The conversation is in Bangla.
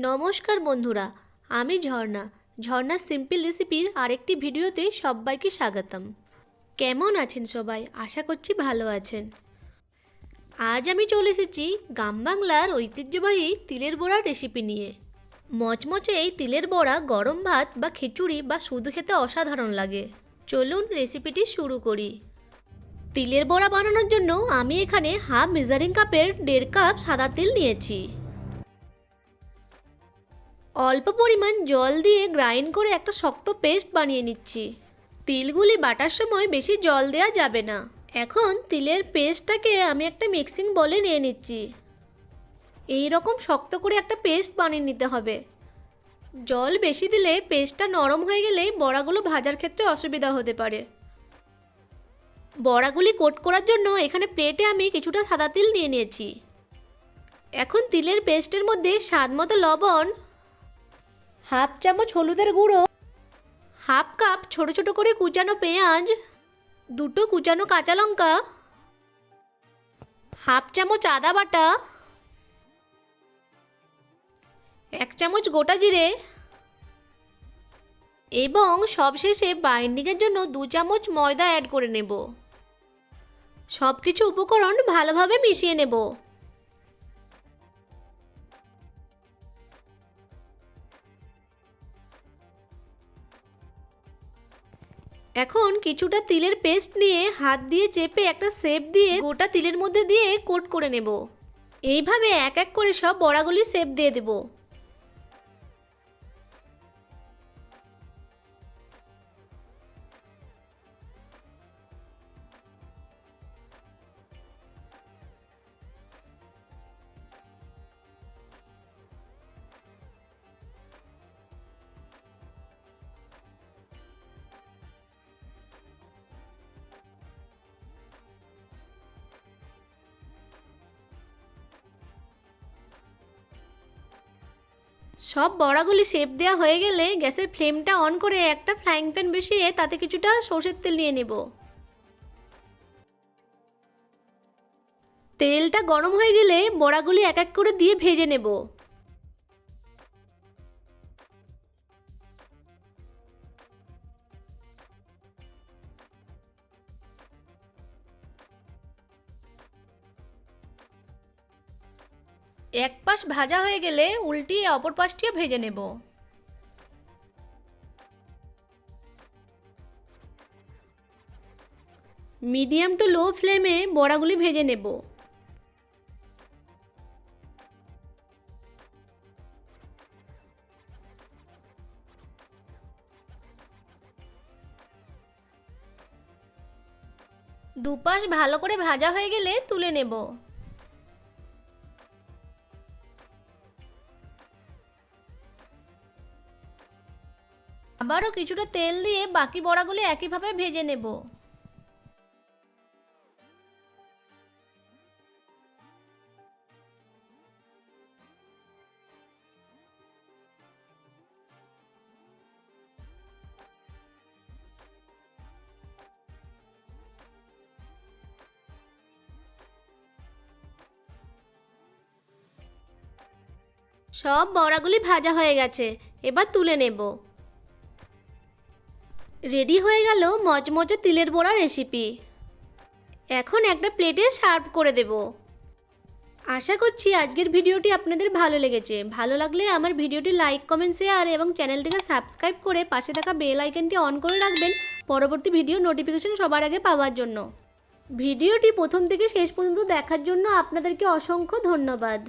নমস্কার বন্ধুরা, আমি ঝর্ণা। ঝর্ণা সিম্পল রেসিপির আরেকটি ভিডিওতে সবাইকে স্বাগতম। কেমন আছেন সবাই? আশা করছি ভালো আছেন। আজ আমি চলে এসেছি গ্রাম বাংলার ঐতিহ্যবাহী তিলের বড়ার রেসিপি নিয়ে। মচমচে এই তিলের বড়া গরম ভাত বা খিচুড়ি বা শুধু খেতে অসাধারণ লাগে। চলুন রেসিপিটি শুরু করি। তিলের বড়া বানানোর জন্য আমি এখানে হাফ মেজারিং কাপের 1.5 কাপ সাদা তিল নিয়েছি। অল্প পরিমাণ জল দিয়ে গ্রাইন্ড করে একটা শক্ত পেস্ট বানিয়ে নিচ্ছি। তিলগুলি বাটার সময় বেশি জল দেওয়া যাবে না। এখন তিলের পেস্টটাকে আমি একটা মিক্সিং বলে নিয়ে নিচ্ছি। এই রকম শক্ত করে একটা পেস্ট বানিয়ে নিতে হবে। জল বেশি দিলে পেস্টটা নরম হয়ে গেলে বড়াগুলো ভাজার ক্ষেত্রে অসুবিধা হতে পারে। বড়াগুলি কোট করার জন্য এখানে প্লেটে আমি কিছুটা সাদা তিল নিয়ে নিয়েছি। এখন তিলের পেস্টের মধ্যে স্বাদ মতো লবণ, হাফ চামচ হলুদের গুঁড়ো, হাফ কাপ ছোট ছোট করে কুচানো পেঁয়াজ, 2 কুচানো কাঁচা লঙ্কা, হাফ চামচ আদা বাটা, 1 চামচ গোটা জিরে এবং সবশেষে বাইন্ডিংয়ের জন্য 2 চামচ ময়দা অ্যাড করে নেব। সব কিছু উপকরণ ভালোভাবে মিশিয়ে নেব। এখন কিছুটা তিলের পেস্ট নিয়ে হাত দিয়ে চেপে একটা শেপ দিয়ে গোটা তিলের মধ্যে দিয়ে কোট করে নেব। এইভাবে এক এক করে সব বড়াগুলি শেপ দিয়ে দেব। সব বড়াগুলি শেপ দেওয়া হয়ে গেলে গ্যাসের ফ্লেমটা অন করে একটা ফ্রাইং প্যান বসিয়ে তাতে কিছুটা সরষের তেল নিয়ে নেব। তেলটা গরম হয়ে গেলে বড়াগুলি এক এক করে দিয়ে ভেজে নেব। এক পাশ ভাজা হয়ে গেলে উল্টিয়ে অপর পাশটিও ভেজে নেব। মিডিয়াম টু লো ফ্লেমে বড়াগুলি ভেজে নেব। দুপাশ ভালো করে ভাজা হয়ে গেলে তুলে নেব। আবারও কিছুটা তেল দিয়ে বাকি বড়াগুলি একইভাবে ভেজে নেব। সব বড়াগুলি ভাজা হয়ে গেছে, এবার তুলে নেব। রেডি হয়ে গেল মচমচে তিলের বড়া রেসিপি। এখন একটা প্লেটে সার্ভ করে দেব। আশা করছি আজকের ভিডিওটি আপনাদের ভালো লেগেছে। ভালো লাগলে আমার ভিডিওটি লাইক, কমেন্ট, শেয়ার এবং চ্যানেলটিকে সাবস্ক্রাইব করে পাশে থাকা বেল আইকনটি অন করে রাখবেন পরবর্তী ভিডিও নোটিফিকেশন সবার আগে পাওয়ার জন্য। ভিডিওটি প্রথম থেকে শেষ পর্যন্ত দেখার জন্য আপনাদেরকে অসংখ্য ধন্যবাদ।